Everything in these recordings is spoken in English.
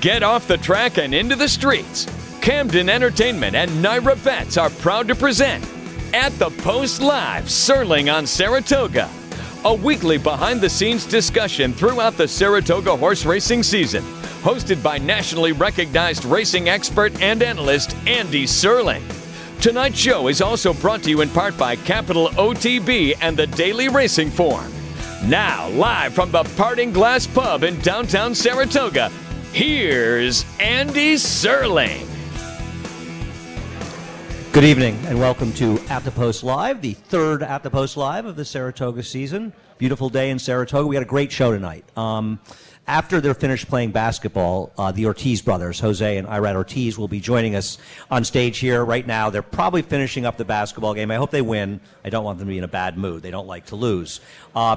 Get off the track and into the streets. Camden Entertainment and Naira Bets are proud to present At the Post Live, Serling on Saratoga. A weekly behind-the-scenes discussion throughout the Saratoga horse racing season. Hosted by nationally recognized racing expert and analyst Andy Serling. Tonight's show is also brought to you in part by Capital OTB and the Daily Racing Form. Now, live from the Parting Glass Pub in downtown Saratoga, here's Andy Serling. Good evening and welcome to At the Post Live, the third At the Post Live of the Saratoga season. Beautiful day in Saratoga. We had a great show tonight. After they're finished playing basketball, the Ortiz brothers, Jose and Irad Ortiz, will be joining us on stage here right now. They're probably finishing up the basketball game. I hope they win. I don't want them to be in a bad mood. They don't like to lose.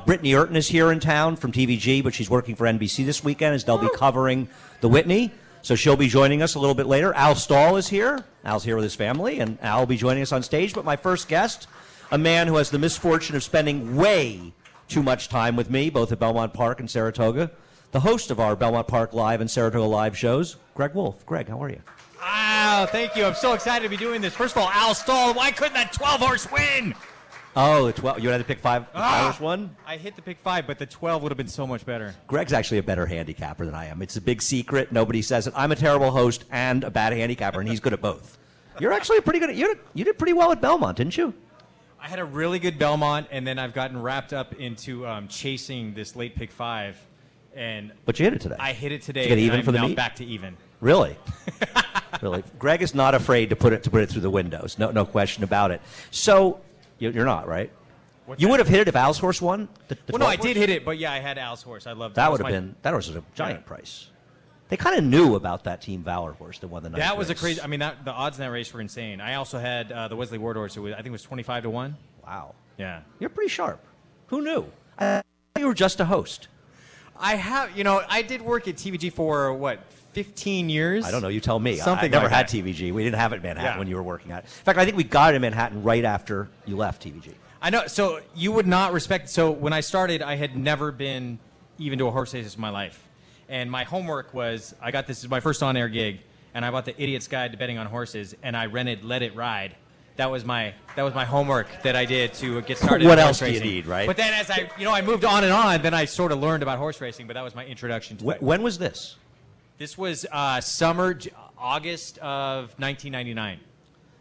Brittany Urton is here in town from TVG, but she's working for NBC this weekend as they'll be covering the Whitney. So she'll be joining us a little bit later. Al Stahl is here. Al's here with his family, and Al will be joining us on stage. But my first guest, a man who has the misfortune of spending way too much time with me, both at Belmont Park and Saratoga, the host of our Belmont Park Live and Saratoga Live shows, Greg Wolf. Greg, how are you? Wow, thank you. I'm so excited to be doing this. First of all, Al Stahl, why couldn't that 12-horse win? Oh, the 12. You had to pick five horse one? I hit the pick 5, but the 12 would have been so much better. Greg's actually a better handicapper than I am. It's a big secret. Nobody says it. I'm a terrible host and a bad handicapper, and he's good at both. You're actually pretty good at, you did pretty well at Belmont, didn't you? I had a really good Belmont, and then I've gotten wrapped up into chasing this late pick 5. But you hit it today. I hit it today. Did you get even and for the I'm now meet? back to even. Really? Really? Greg is not afraid to put it through the windows. No question about it. So you're not, right? You would have hit it if Al's horse won? Well, no, I did hit it, but yeah, I had Al's horse. I loved that. That was a giant price. They kind of knew about that Team Valor horse that won the night. That was a crazy. I mean, the odds in that race were insane. I also had the Wesley Ward horse. I think it was 25-1. Wow. Yeah. You're pretty sharp. Who knew? I thought you were just a host. I did work at TVG for, 15 years? I don't know. You tell me. Something I never like had that. TVG. We didn't have it in Manhattan when you were working at it. In fact, I think we got it in Manhattan right after you left TVG. I know. So you would not respect. So when I started, I had never been even to a horse race in my life. And my homework was, I got this is my first on-air gig, and I bought the Idiot's Guide to Betting on Horses, and I rented Let It Ride. That was my homework that I did to get started. What in else horse do racing. you need, right? But then as I moved on and on, then I sort of learned about horse racing. But that was my introduction to it. When was this? This was August of 1999.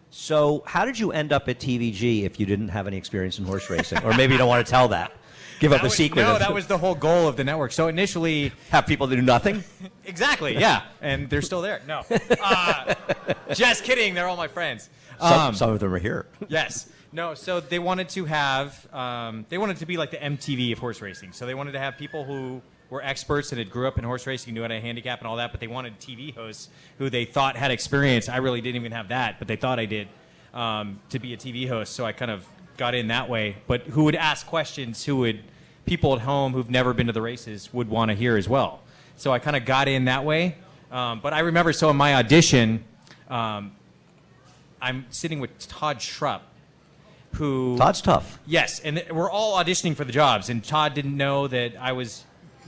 So how did you end up at TVG if you didn't have any experience in horse racing? Or maybe you don't want to tell that. Give up the secret. No, that was the whole goal of the network. So initially... Have people that do nothing? Exactly, yeah. And they're still there. No. Just kidding. They're all my friends. Some of them are here. Yes. No, so they wanted to have... they wanted to be like the MTV of horse racing. So they wanted to have people who were experts and had grew up in horse racing, knew how to handicap and all that, but they wanted TV hosts who they thought had experience. I really didn't even have that, but they thought I did, to be a TV host. So I kind of got in that way. But who would ask questions people at home who've never been to the races would want to hear as well. So I kind of got in that way. But I remember, in my audition, I'm sitting with Todd Schrupp, who... Todd's tough. Yes, and we're all auditioning for the jobs, and Todd didn't know that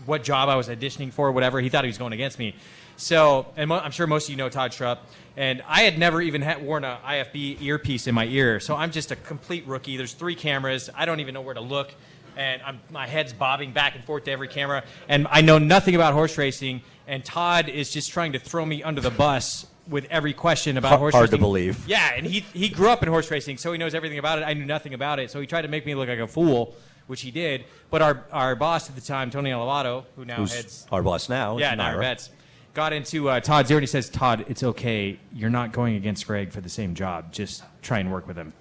what job I was auditioning for, whatever. He thought he was going against me. So, and I'm sure most of you know Todd Schrupp, and I had never even worn an IFB earpiece in my ear, so I'm just a complete rookie. There's 3 cameras. I don't even know where to look, and my head's bobbing back and forth to every camera, and I know nothing about horse racing, and Todd is just trying to throw me under the bus with every question about horse racing. Hard to believe. Yeah, and he grew up in horse racing, so he knows everything about it. I knew nothing about it, so he tried to make me look like a fool, which he did. But our boss at the time, Tony Elevato, who now heads... Our boss now. Yeah, Naira Bets. Got into Todd's ear and he says, "Todd, it's okay. You're not going against Greg for the same job. Just try and work with him."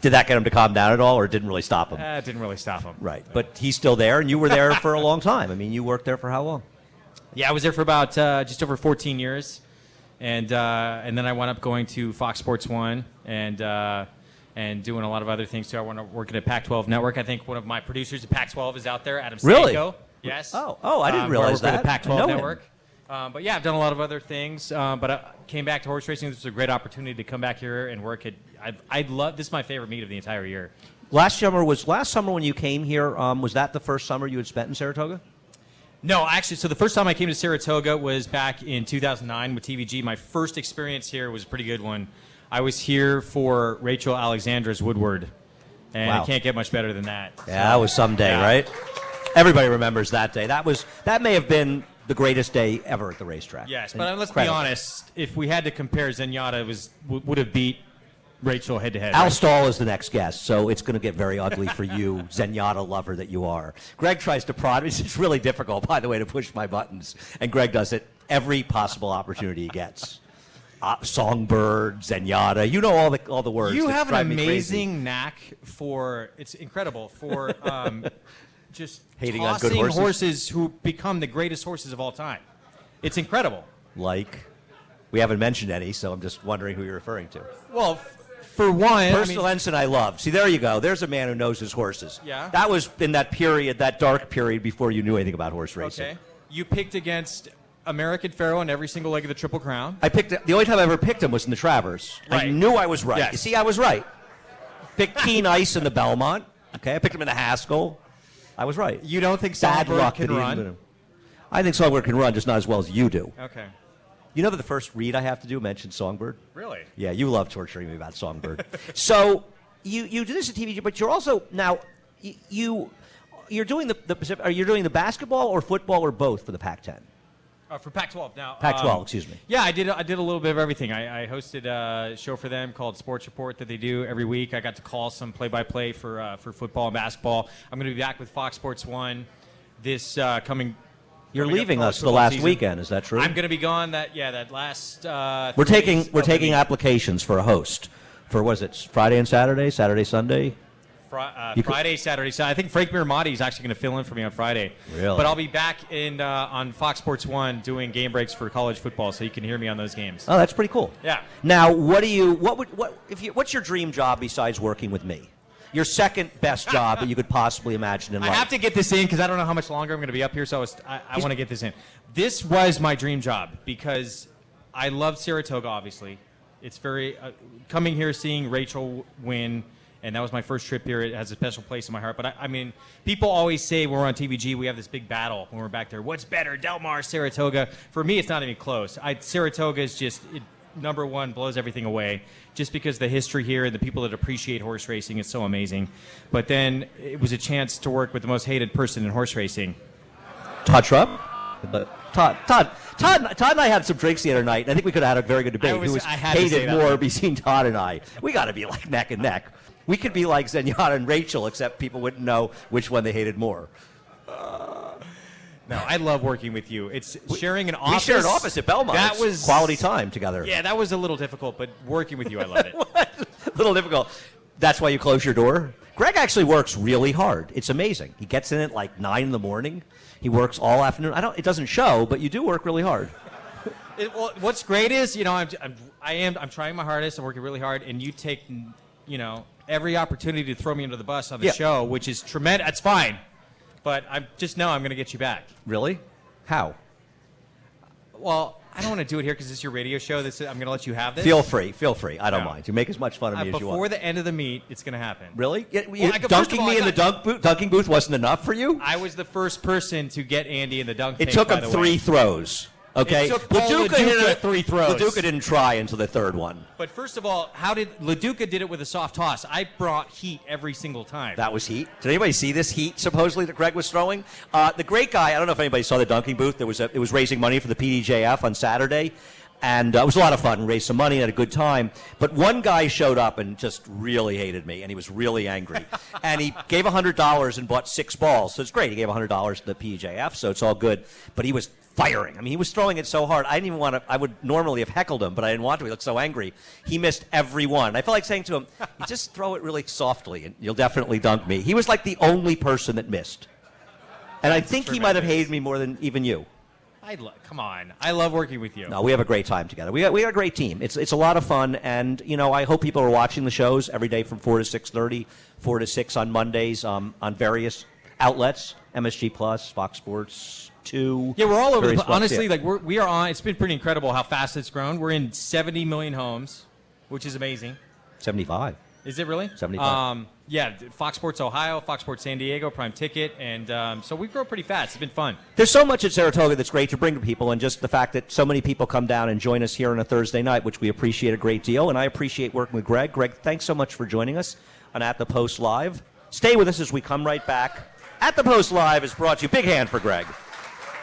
Did that get him to calm down at all, or it didn't really stop him? It didn't really stop him. Right. But he's still there, and you were there for a long time. I mean, you worked there for how long? Yeah, I was there for about just over 14 years. And then I wound up going to Fox Sports 1 and doing a lot of other things, too. I wound up working at Pac-12 Network. I think one of my producers at Pac-12 is out there, Adam Stanko. Really? Yes. Oh, I didn't realize that. that. The Pac-12 Network. But yeah, I've done a lot of other things. But I came back to horse racing. This was a great opportunity to come back here and work at. This is my favorite meet of the entire year. Last summer when you came here. Was that the first summer you had spent in Saratoga? No, actually, so the first time I came to Saratoga was back in 2009 with TVG. My first experience here was a pretty good one. I was here for Rachel Alexandra's Woodward, and Wow. it can't get much better than that. Yeah, that was some day, right? Everybody remembers that day. That may have been the greatest day ever at the racetrack. Yes, but let's be honest. If we had to compare, Zenyatta would have beat Rachel head-to-head. Al Stahl is the next guest, so it's going to get very ugly for you, Zenyatta lover that you are. Greg tries to prod. It's really difficult, by the way, to push my buttons, and Greg does it every possible opportunity he gets. Songbird, Zenyatta, you know all the words. You that have an drive me crazy. amazing knack for, it's incredible, for just Hating on tossing good horses who become the greatest horses of all time. It's incredible. Like, we haven't mentioned any, so I'm just wondering who you're referring to. Well, for one, Personal ensign I love. See, there you go. There's a man who knows his horses. Yeah. That was in that period, that dark period before you knew anything about horse racing. okay, you picked against American Pharoah in every single leg of the Triple Crown. I picked the only time I ever picked him was in the Travers. I Right. knew I was right. Yes. You see, I was right. Picked Keen Ice in the Belmont. Okay, I picked him in the Haskell. I was right. You don't think Bad Songbird luck can that he didn't run? win him. I think Songbird can run, just not as well as you do. Okay. You know that the first read I have to do mentioned Songbird? Really? Yeah, you love torturing me about Songbird. So you do this at TVG, but you're also now you're doing the Pacific. Are you doing the basketball or football or both for the Pac-10? For Pac-12 now. Pac-12, excuse me. Yeah, I did a little bit of everything. I hosted a show for them called Sports Report that they do every week. I got to call some play-by-play for football and basketball. I'm going to be back with Fox Sports 1 this coming. You're coming up leaving college us the football last season. weekend. Is that true? I'm going to be gone. That last. We're 3 taking days of the week. applications for a host for what is it? Friday and Saturday, Saturday, Sunday. Friday, Saturday. So I think Frank Miramati is actually going to fill in for me on Friday. Really? But I'll be back on Fox Sports 1 doing game breaks for college football, so you can hear me on those games. Oh, that's pretty cool. Yeah. Now, what's your dream job besides working with me? Your second best job that you could possibly imagine in I life. have to get this in because I don't know how much longer I'm going to be up here, so I want to get this in. This was my dream job because I love Saratoga, obviously. It's very coming here, seeing Rachel win, and that was my first trip here. It has a special place in my heart. But I mean, people always say when we're on TVG, we have this big battle when we're back there. What's better, Del Mar, Saratoga? For me, it's not even close. Saratoga is just number one, blows everything away, just because the history here and the people that appreciate horse racing is so amazing. But then it was a chance to work with the most hated person in horse racing. Todd Schrupp? Todd and I had some drinks the other night, and I think we could have had a very good debate. Who was I had to say hated that. more between Todd and I? We got to be like neck and neck. We could be like Zenyatta and Rachel, except people wouldn't know which one they hated more. No, I love working with you. It's sharing an office. We shared an office at Belmont. That It's was quality time together. Yeah, that was a little difficult, but working with you, I love it. A little difficult. That's why you close your door? Greg actually works really hard. It's amazing. He gets in at like 9 in the morning. He works all afternoon. It doesn't show, but you do work really hard. Well, what's great is, I'm trying my hardest. I'm working really hard, and you take, every opportunity to throw me under the bus on the show, which is tremendous. That's fine, but I just know I'm going to get you back. Really? How? Well, I don't want to do it here because it's your radio show. I'm going to let you have this. Feel free. I don't No. mind. You make as much fun of me as you want. Before the end of the meet, it's going to happen. Really? Dunking Me in the dunking booth wasn't enough for you? I was the first person to get Andy in the dunk It tank, took by him the 3 way. throws. Okay? It took Paul LaDuca 3 throws. LaDuca didn't try until the third one. But first of all, LaDuca did it with a soft toss. I brought heat every single time. That was heat. Did anybody see this heat, supposedly, that Greg was throwing? The great guy, I don't know if anybody saw the dunking booth. It was raising money for the PDJF on Saturday. And it was a lot of fun. We raised some money and had a good time. But one guy showed up and just really hated me, and he was really angry. And he gave $100 and bought 6 balls. So it's great. He gave $100 to the PJF, so it's all good. But he was firing. I mean, he was throwing it so hard. I didn't even want to. I would normally have heckled him, but I didn't want to. He looked so angry. He missed every one. And I felt like saying to him, you just throw it really softly, and you'll definitely dunk me. He was like the only person that missed. And I think he might have hated me more than even you. Come on. I love working with you. No, we have a great time together. We got a great team. It's a lot of fun, and I hope people are watching the shows every day from 4 to 6:30, 4 to 6 on Mondays on various outlets, MSG Plus, Fox Sports 2. Yeah, we're all over. But Honestly, we are on. It's been pretty incredible how fast it's grown. We're in 70 million homes, which is amazing. 75. Is it really? 75. Yeah, Fox Sports Ohio, Fox Sports San Diego, Prime Ticket, and so we grow pretty fast. It's been fun. There's so much at Saratoga that's great to bring to people, and just the fact that so many people come down and join us here on a Thursday night, which we appreciate a great deal, and I appreciate working with Greg. Greg, thanks so much for joining us on At the Post Live. Stay with us as we come right back. At the Post Live is brought to you, big hand for Greg.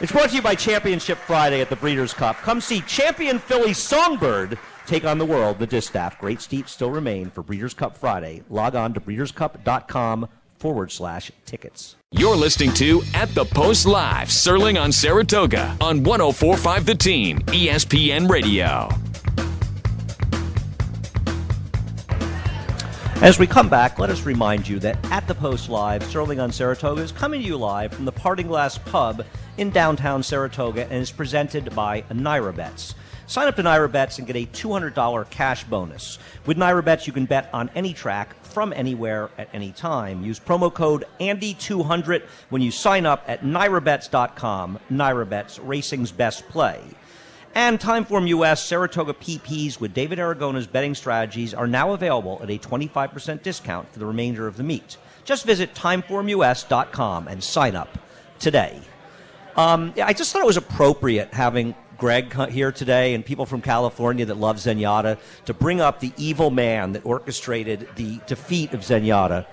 It's brought to you by Championship Friday at the Breeders' Cup. Come see champion filly Songbird take on the world, the distaff. Great seats still remain for Breeders' Cup Friday. Log on to breederscup.com/tickets. You're listening to At the Post Live, Serling on Saratoga on 104.5 The Team, ESPN Radio. As we come back, let us remind you that At the Post Live, Serling on Saratoga is coming to you live from the Parting Glass Pub in downtown Saratoga and is presented by Naira Bets. Sign up to Naira Bets and get a $200 cash bonus. With Naira Bets, you can bet on any track from anywhere at any time. Use promo code ANDY200 when you sign up at NairaBets.com. Naira Bets, racing's best play. And Timeform US Saratoga PPs with David Aragona's betting strategies are now available at a 25% discount for the remainder of the meet. Just visit timeformus.com and sign up today. I just thought it was appropriate having Greg here today and people from California that love Zenyatta to bring up the evil man that orchestrated the defeat of Zenyatta,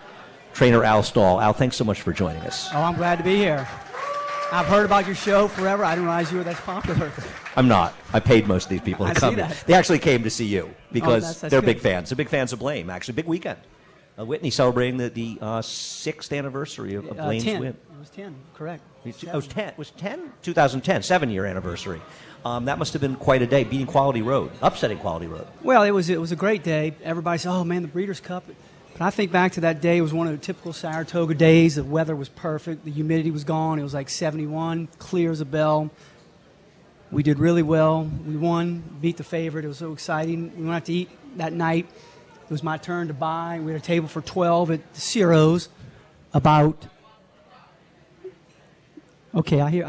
trainer Al Stahl. Al, thanks so much for joining us. Oh, I'm glad to be here. I've heard about your show forever. I didn't realize you were that popular. I'm not. I paid most of these people to come. See that. They actually came to see you because that's they're good. big fans. They're big fans of Blame. Actually, big weekend. Whitney celebrating the 6th anniversary of Blaine's 10. win. It was 10, correct. It was 10. It was 10? 2010, 7-year anniversary. That must have been quite a day, beating Quality Road, upsetting Quality Road. Well, it was a great day. Everybody said, oh, man, the Breeders' Cup. But I think back to that day. It was one of the typical Saratoga days. The weather was perfect. The humidity was gone. It was like 71, clear as a bell. We did really well. We won, beat the favorite. It was so exciting. We went out to eat that night. It was my turn to buy. We had a table for 12 at Ciro's. I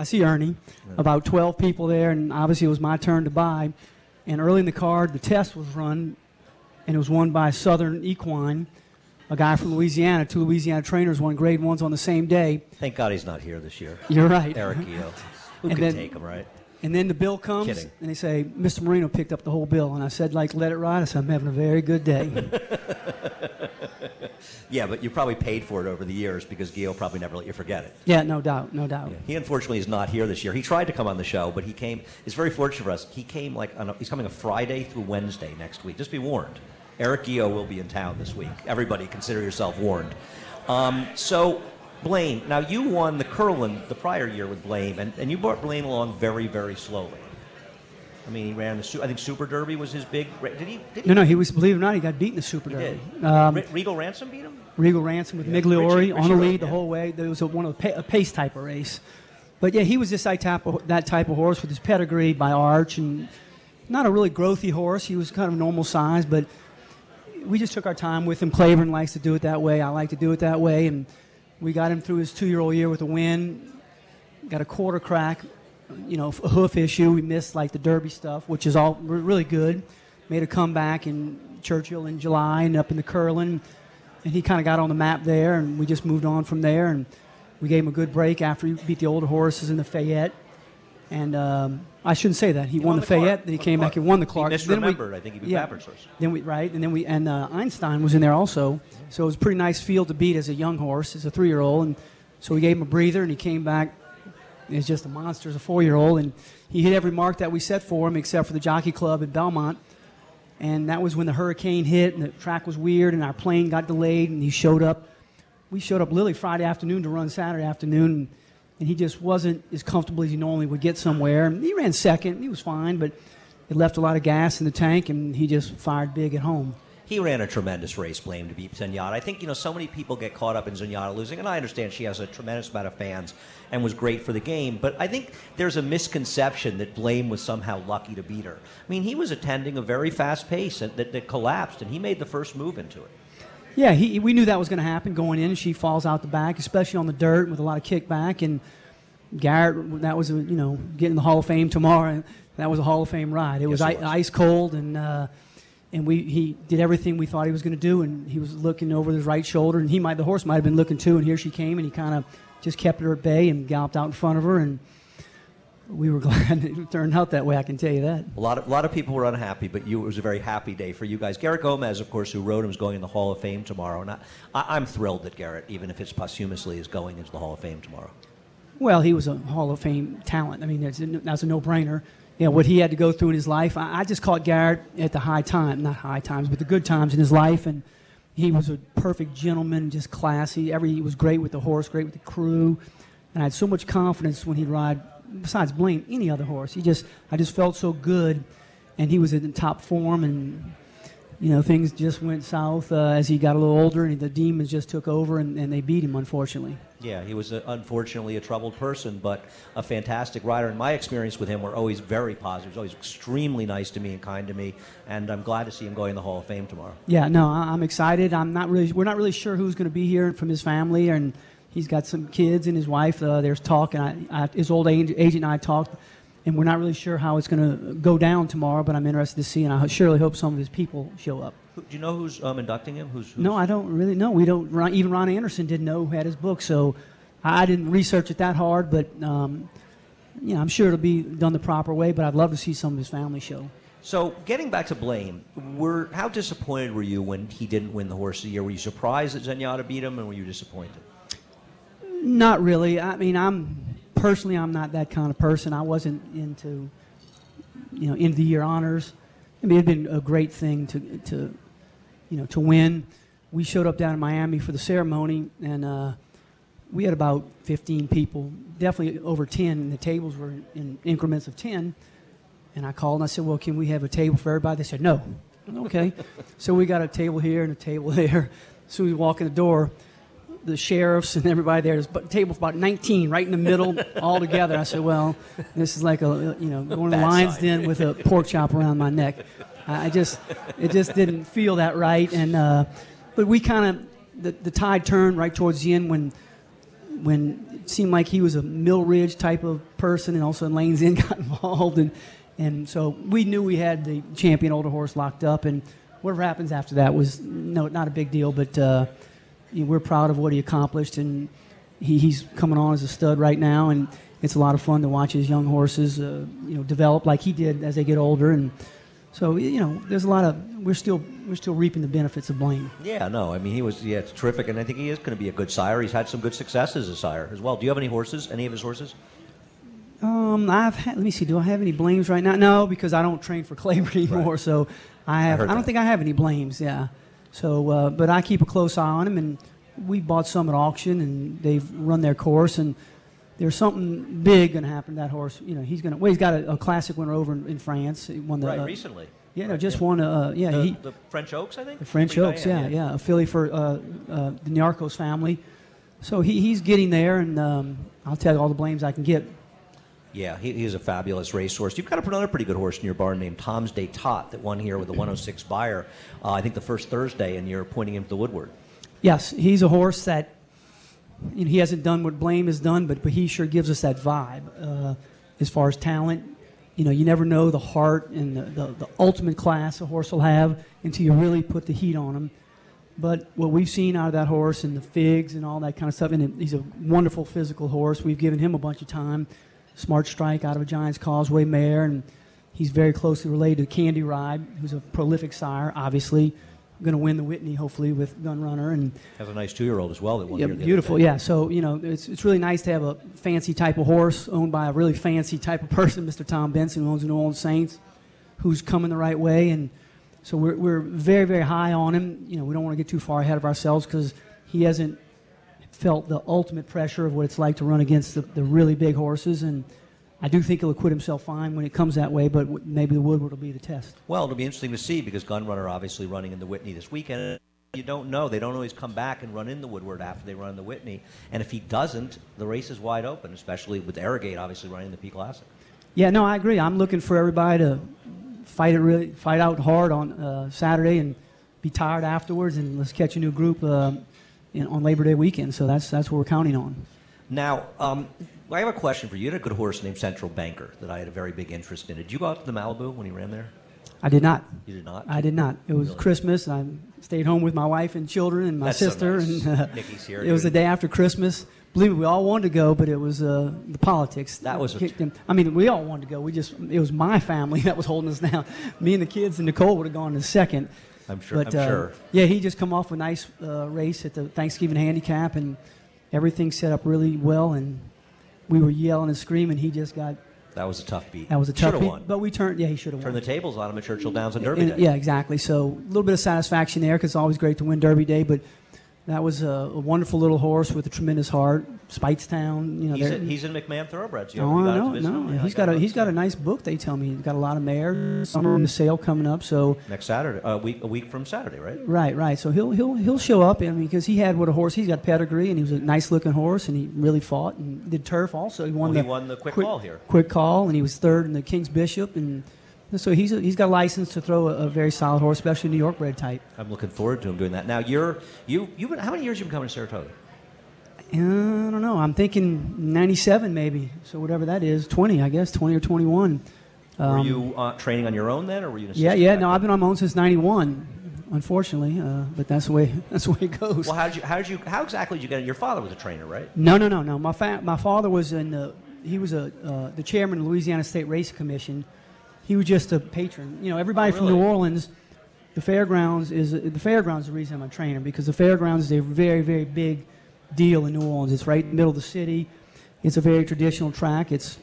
see Ernie. About 12 people there, and obviously it was my turn to buy. And early in the card, the test was run, and it was won by Southern Equine, a guy from Louisiana. 2 Louisiana trainers won grade 1s on the same day. Thank God he's not here this year. You're right. Eric Gio. Who And can then- take him, right? And then the bill comes, Kidding. and they say, Mr. Marino picked up the whole bill. And I said, let it ride. I said, I'm having a very good day. Yeah, but you probably paid for it over the years because Gio probably never let you forget it. Yeah, no doubt, no doubt. Yeah. He unfortunately is not here this year. He tried to come on the show, but he came. It's very fortunate for us. He came he's coming a Friday through Wednesday next week. Just be warned. Eric Gio will be in town this week. Everybody, consider yourself warned. So, Blaine, now you won the Curlin the prior year with Blaine, and you brought Blaine along very, very slowly. I mean, he ran I think Super Derby was his big. Did he? No, he was, believe it or not, he got beaten in the Super Derby. Did. Regal Ransom beat him? Regal Ransom with Migliori Richie on the Rowe, lead the yeah. whole way. There was a pace type of race. But, yeah, he was just that type of horse with his pedigree by Arch, and not a really growthy horse. He was kind of normal size, but we just took our time with him. Claiborne likes to do it that way. I like to do it that way, and we got him through his 2-year-old year with a win. Got a quarter crack, a hoof issue. We missed like the Derby stuff, which is all really good. Made a comeback in Churchill in July and up in the Curlin, and he kind of got on the map there, and we just moved on from there. And we gave him a good break after he beat the older horses in the Fayette. And I shouldn't say that. He won the Fayette, then he came back and won the Clark. He misremembered. I think he beat Bappert's horse. And Einstein was in there also. So it was a pretty nice field to beat as a young horse, as a 3-year-old. And so we gave him a breather, and he came back as just a monster as a 4-year-old. And he hit every mark that we set for him except for the Jockey Club at Belmont. And that was when the hurricane hit, and the track was weird, and our plane got delayed, and he showed up. We showed up literally Friday afternoon to run Saturday afternoon, and he just wasn't as comfortable as he normally would get somewhere. And he ran second, and he was fine, but it left a lot of gas in the tank, and he just fired big at home. He ran a tremendous race, Blame, to beat Zenyatta. I think, so many people get caught up in Zenyatta losing, and I understand she has a tremendous amount of fans and was great for the game, but I think there's a misconception that Blame was somehow lucky to beat her. I mean, he was attending a very fast pace that collapsed, and he made the first move into it. Yeah, we knew that was going to happen going in. She falls out the back, especially on the dirt with a lot of kickback, and Garrett, that was, getting the Hall of Fame tomorrow. That was a Hall of Fame ride. It was ice cold, and and he did everything we thought he was going to do, and he was looking over his right shoulder, and the horse might have been looking too, and here she came, and he kind of just kept her at bay and galloped out in front of her, and we were glad it turned out that way, I can tell you that. A lot of people were unhappy, but it was a very happy day for you guys. Garrett Gomez, of course, who rode him, is going in the Hall of Fame tomorrow, and I'm thrilled that Garrett, even if it's posthumously, is going into the Hall of Fame tomorrow. Well, he was a Hall of Fame talent. I mean, that's a no-brainer. You know, what he had to go through in his life. I just caught Garrett at the not high times, but the good times in his life, and he was a perfect gentleman, just classy. He was great with the horse, great with the crew, and I had so much confidence when he'd ride, besides Blaine, any other horse. I just felt so good, and he was in top form, and things just went south as he got a little older, and the demons just took over, and they beat him, unfortunately. Yeah, he was unfortunately a troubled person, but a fantastic rider. And my experience with him were always very positive. He was always extremely nice to me and kind to me, and I'm glad to see him going in the Hall of Fame tomorrow. Yeah, no, I'm excited. We're not really sure who's going to be here from his family, and he's got some kids and his wife. There's talk, and his old agent and I talked, and we're not really sure how it's going to go down tomorrow, but I'm interested to see, and I surely hope some of his people show up. Do you know who's inducting him? Who's... No, I don't really know. We don't. Even Ron Anderson didn't know who had his book, so I didn't research it that hard. But I'm sure it'll be done the proper way. But I'd love to see some of his family show. So, getting back to Blaine, how disappointed were you when he didn't win the Horse of the Year? Were you surprised that Zenyatta beat him, and were you disappointed? Not really. I mean, I'm not that kind of person. I wasn't into end of the year honors. I mean, it'd been a great thing to win. We showed up down in Miami for the ceremony, and we had about 15 people, definitely over 10, and the tables were in increments of 10. And I called and I said, well, can we have a table for everybody? They said, no. Okay. So we got a table here and a table there. So we walk in the door, the sheriffs and everybody there. There's a table for about 19 right in the middle, all together. I said, well, this is like going to the lion's den with a pork chop around my neck. It just didn't feel that right. And but we kind of the tide turned right towards the end when it seemed like he was a Mill Ridge type of person, and also Lane's Inn got involved, and so we knew we had the champion older horse locked up, and whatever happens after that was not a big deal, but we're proud of what he accomplished, and he's coming on as a stud right now, and it's a lot of fun to watch his young horses develop like he did as they get older, and so there's a lot of we're still reaping the benefits of Blaine. Yeah, no, I mean it's terrific, and I think he is going to be a good sire. He's had some good success as a sire as well. Do you have any horses? Any of his horses? Let me see. Do I have any blames right now? No, because I don't train for Claiborne anymore. Right. So I don't think I have any blames. Yeah. So, but I keep a close eye on him, and we bought some at auction, and they've run their course, and there's something big going to happen to that horse. He's got a classic winner over in France. He won the recently. Yeah, no, just won. The French Oaks, I think. The French Oaks, yeah, a filly for the Nyarkos family. So he's getting there, and I'll tell you all the blames I can get. Yeah, he's a fabulous racehorse. You've got another pretty good horse in your barn named Tom's Day Tot that won here with the 106 buyer, I think the first Thursday, and you're pointing him to the Woodward. Yes, he's a horse that he hasn't done what Blaine has done, but he sure gives us that vibe as far as talent. You never know the heart and the ultimate class a horse will have until you really put the heat on him. But what we've seen out of that horse and the figs and all that kind of stuff, and he's a wonderful physical horse. We've given him a bunch of time. Smart Strike out of a Giants Causeway mare, and he's very closely related to Candy Ride, who's a prolific sire, obviously. Going to win the Whitney, hopefully, with Gun Runner. And has a nice 2-year-old as well that won here. Beautiful, yeah. So, it's really nice to have a fancy type of horse owned by a really fancy type of person, Mr. Tom Benson, who owns the New Orleans Saints, who's coming the right way. And so we're very, very high on him. We don't want to get too far ahead of ourselves because he hasn't felt the ultimate pressure of what it's like to run against the really big horses, and I do think he'll acquit himself fine when it comes that way, but maybe the Woodward will be the test. Well, it'll be interesting to see because Gun Runner obviously running in the Whitney this weekend. You don't know. They don't always come back and run in the Woodward after they run the Whitney, and if he doesn't, the race is wide open, especially with Arrogate obviously running the P Classic. Yeah, no, I agree. I'm looking for everybody to fight out hard on Saturday and be tired afterwards, and let's catch a new group on Labor Day weekend. So that's what we're counting on. Now, I have a question for you. You had a good horse named Central Banker that I had a very big interest in. Did you go out to the Malibu when he ran there? I did not. You did not? I did not. It was Really? Christmas, and I stayed home with my wife and children and my That's so sister. nice. And Nikki's here, it was the dude. day after Christmas. Believe me, we all wanted to go, but it was the politics That was kicked in. I mean, we all wanted to go. It was my family that was holding us down. Me and the kids and Nicole would have gone in a second. I'm sure. But, I'm sure. Yeah, he just come off a nice race at the Thanksgiving handicap, and everything set up really well. And we were yelling and screaming. He just got. That was a tough beat. That was a tough Should've beat. won. But we turned. Yeah, he should have won. Turned the tables on him at Churchill Downs on Derby Day. Yeah, exactly. So a little bit of satisfaction there because it's always great to win Derby Day. But that was a wonderful little horse with a tremendous heart. Speightstown, you know. He's in McMahon Thoroughbreds. You Oh, got no, to visit no. him? He's got a nice book. They tell me he's got a lot of mares. Summer in the sale coming up. So Next Saturday, a week from Saturday, right? right. So he'll show up, and because he had what a horse. He's got pedigree, and he was a nice looking horse, and he really fought and did turf also. He won the quick call here. Quick call, and he was third in the King's Bishop, and so he's got a license to throw a very solid horse, especially New York bred type. I'm looking forward to him doing that. Now you've been, how many years have you been coming to Saratoga? I don't know. I'm thinking 97 maybe. So whatever that is, 20 I guess, 20 or 21. Were you training on your own then, or were you? An Yeah. assistant No, back I've been on my own since '91, unfortunately. But that's the way it goes. Well, how exactly did you get it? Your father was a trainer, right? No. My father was he was the chairman of the Louisiana State Race Commission. He was just a patron. You know, everybody from really? New Orleans. The fairgrounds is the reason I'm a trainer, because the fairgrounds is a very, very big deal in New Orleans. It's right in the middle of the city. It's a very traditional track. It's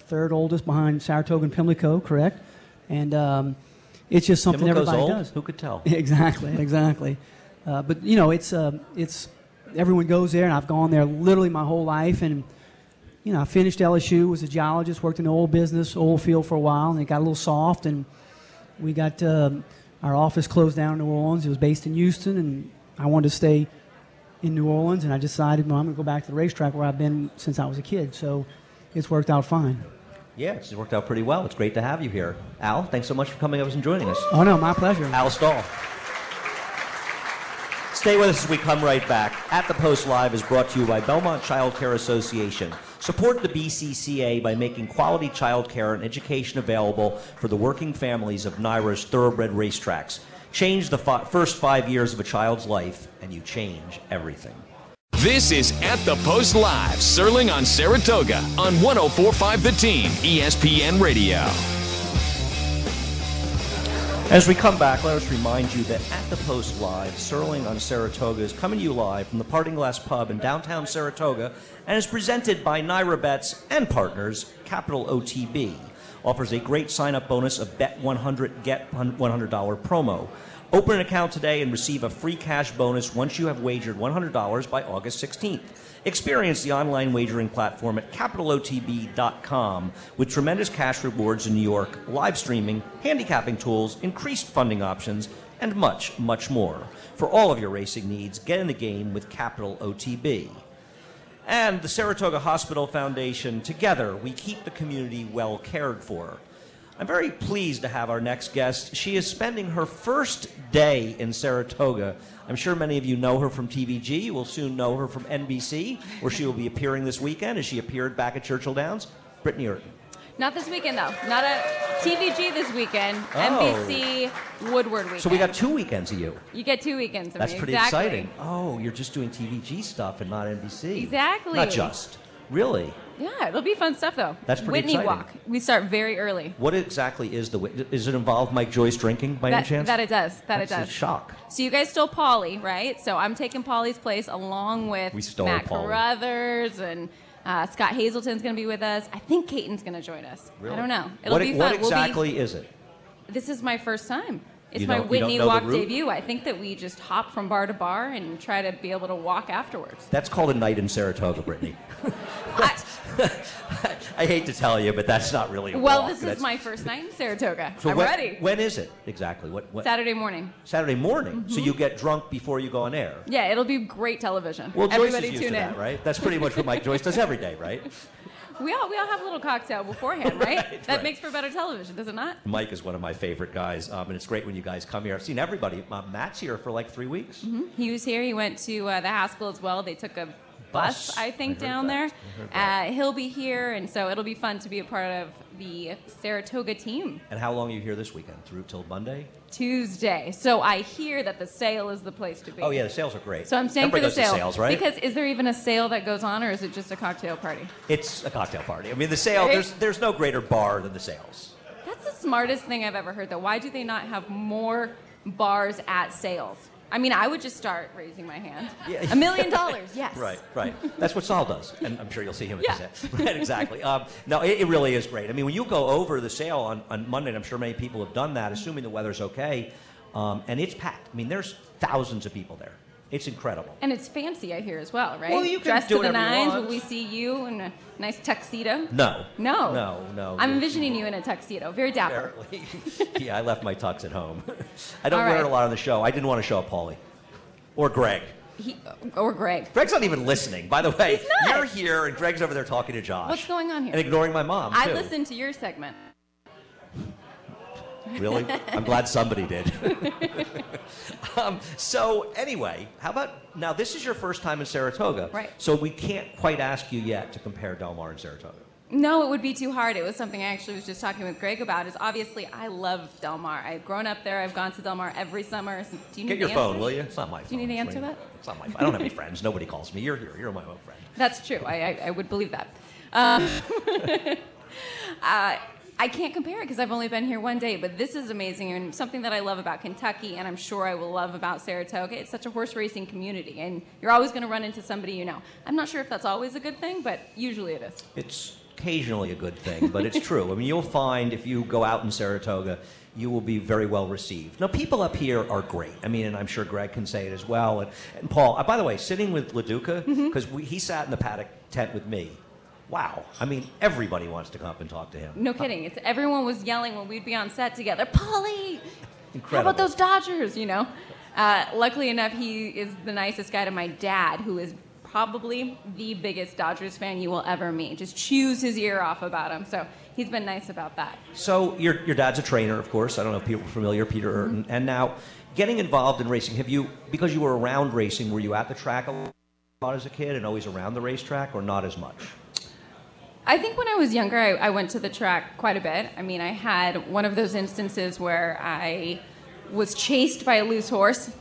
third oldest behind Saratoga and Pimlico, correct? And it's just something Pimlico's everybody old? does. Who could tell? Exactly. But you know, it's everyone goes there, and I've gone there literally my whole life. And you know, I finished LSU, was a geologist, worked in the oil business, oil field for a while, and it got a little soft, and we got our office closed down in New Orleans. It was based in Houston, and I wanted to stay in New Orleans, and I decided, well, I'm going to go back to the racetrack where I've been since I was a kid. So it's worked out fine. Yeah, it's worked out pretty well. It's great to have you here. Al, thanks so much for coming up and joining us. Oh, no, my pleasure. Al Stahl. Stay with us as we come right back. At the Post Live is brought to you by Belmont Child Care Association. Support the BCCA by making quality child care and education available for the working families of NYRA's thoroughbred racetracks. Change the first 5 years of a child's life, and you change everything. This is At the Post Live, Serling on Saratoga on 104.5 The Team, ESPN Radio. As we come back, let us remind you that At the Post Live, Serling on Saratoga is coming to you live from the Parting Glass Pub in downtown Saratoga and is presented by Naira Bets and partners, Capital OTB. Offers a great sign-up bonus of Bet 100, Get $100 promo. Open an account today and receive a free cash bonus once you have wagered $100 by August 16th. Experience the online wagering platform at capitalotb.com with tremendous cash rewards in New York, live streaming, handicapping tools, increased funding options, and much, much more. For all of your racing needs, get in the game with Capital OTB. And the Saratoga Hospital Foundation. Together, we keep the community well cared for. I'm very pleased to have our next guest. She is spending her first day in Saratoga. I'm sure many of you know her from TVG. You will soon know her from NBC, where she will be appearing this weekend, as she appeared back at Churchill Downs. Brittany Urton. Not this weekend, though. Not at TVG this weekend. Oh. NBC Woodward weekend. So we got 2 weekends of you. You get 2 weekends of That's me. pretty Exactly. exciting. Oh, you're just doing TVG stuff and not NBC. Exactly. Not just. Really? Yeah, it'll be fun stuff, though. That's pretty Whitney exciting. Walk. We start very early. What exactly is does it involve Mike Joyce drinking by any chance? That it does. That's it does. a shock. So you guys stole Pauly, right? So I'm taking Pauly's place along with We stole Matt Pauly. Carruthers and Scott Hazelton's going to be with us. I think Caton's going to join us. Really? I don't know. It'll be fun. What exactly is it? This is my first time. It's You my don't- you Whitney don't know the Walk route? debut. I think that we just hop from bar to bar and try to be able to walk afterwards. That's called a night in Saratoga, Brittany. I hate to tell you, but that's not really a Well, walk. this That's- is my first night in Saratoga. So I'm when, ready. When is it exactly? What? Saturday morning. Saturday morning. So you get drunk before you go on air. Yeah, it'll be great television. Well, Joyce Everybody is used tune to in. that, right? That's pretty much what Mike Joyce does every day, right? We all have a little cocktail beforehand, right? Right, That right. makes for better television, does it not? Mike is one of my favorite guys, and it's great when you guys come here. I've seen everybody. Matt's here for like 3 weeks. He was here. He went to the Haskell as well. They took a bus, I think, down there. He'll be here, and so it'll be fun to be a part of the Saratoga team. And how long are you here this weekend? Through till Monday? Tuesday. So I hear that the sale is the place to be. Oh, yeah, the sales are great. So I'm staying for the Everybody goes sale. to sales, right? Because is there even a sale that goes on, or is it just a cocktail party? It's a cocktail party. I mean, the sale, there's no greater bar than the sales. That's the smartest thing I've ever heard, though. Why do they not have more bars at sales? I mean, I would just start raising my hand. Yeah. $1 million, yes. Right. That's what Saul does, and I'm sure you'll see him at Yeah. the sale. Right, exactly. No, it really is great. I mean, when you go over the sale on Monday, and I'm sure many people have done that, assuming the weather's okay, and it's packed. I mean, there's thousands of people there. It's incredible. And it's fancy, I hear, as well, right? Well, you can Dressed do to the whatever you nines. want. Will we see you in a nice tuxedo? No. No. I'm envisioning you in a tuxedo. Very dapper. Apparently. Yeah, I left my tux at home. I don't All wear right. it a lot on the show. I didn't want to show up Paulie. Or Greg. Or Greg. Greg's not even listening. By the way, He's not. you're here and Greg's over there talking to Josh. What's going on here? And ignoring my mom, too. I listened to your segment. Really? I'm glad somebody did. So anyway, how about, now this is your first time in Saratoga. Right. So we can't quite ask you yet to compare Del Mar and Saratoga. No, it would be too hard. It was something I actually was just talking with Greg about. Is obviously I love Del Mar. I've grown up there. I've gone to Del Mar every summer. So, do you need Get your the phone, answer? will you? It's not my phone. Do you need to answer that? It's not my phone. I don't have any friends. Nobody calls me. You're here. You're my own friend. That's true. I would believe that. I can't compare it because I've only been here one day, but this is amazing and something that I love about Kentucky, and I'm sure I will love about Saratoga. It's such a horse racing community, and you're always going to run into somebody you know. I'm not sure if that's always a good thing, but usually it is. It's occasionally a good thing, but it's true. I mean, you'll find if you go out in Saratoga, you will be very well received. Now, people up here are great. I mean, and I'm sure Greg can say it as well. And Paul, by the way, sitting with LaDuca, because he sat in the paddock tent with me. Wow. I mean, everybody wants to come up and talk to him. No kidding. Everyone was yelling when we'd be on set together, Paulie! Incredible. How about those Dodgers, you know? Luckily enough, he is the nicest guy to my dad, who is probably the biggest Dodgers fan you will ever meet. Just chews his ear off about him. So he's been nice about that. So your dad's a trainer, of course. I don't know if people are familiar, Peter Urton. And now, getting involved in racing, have you, because you were around racing, were you at the track a lot as a kid and always around the racetrack, or not as much? I think when I was younger, I went to the track quite a bit. I mean, I had one of those instances where I was chased by a loose horse.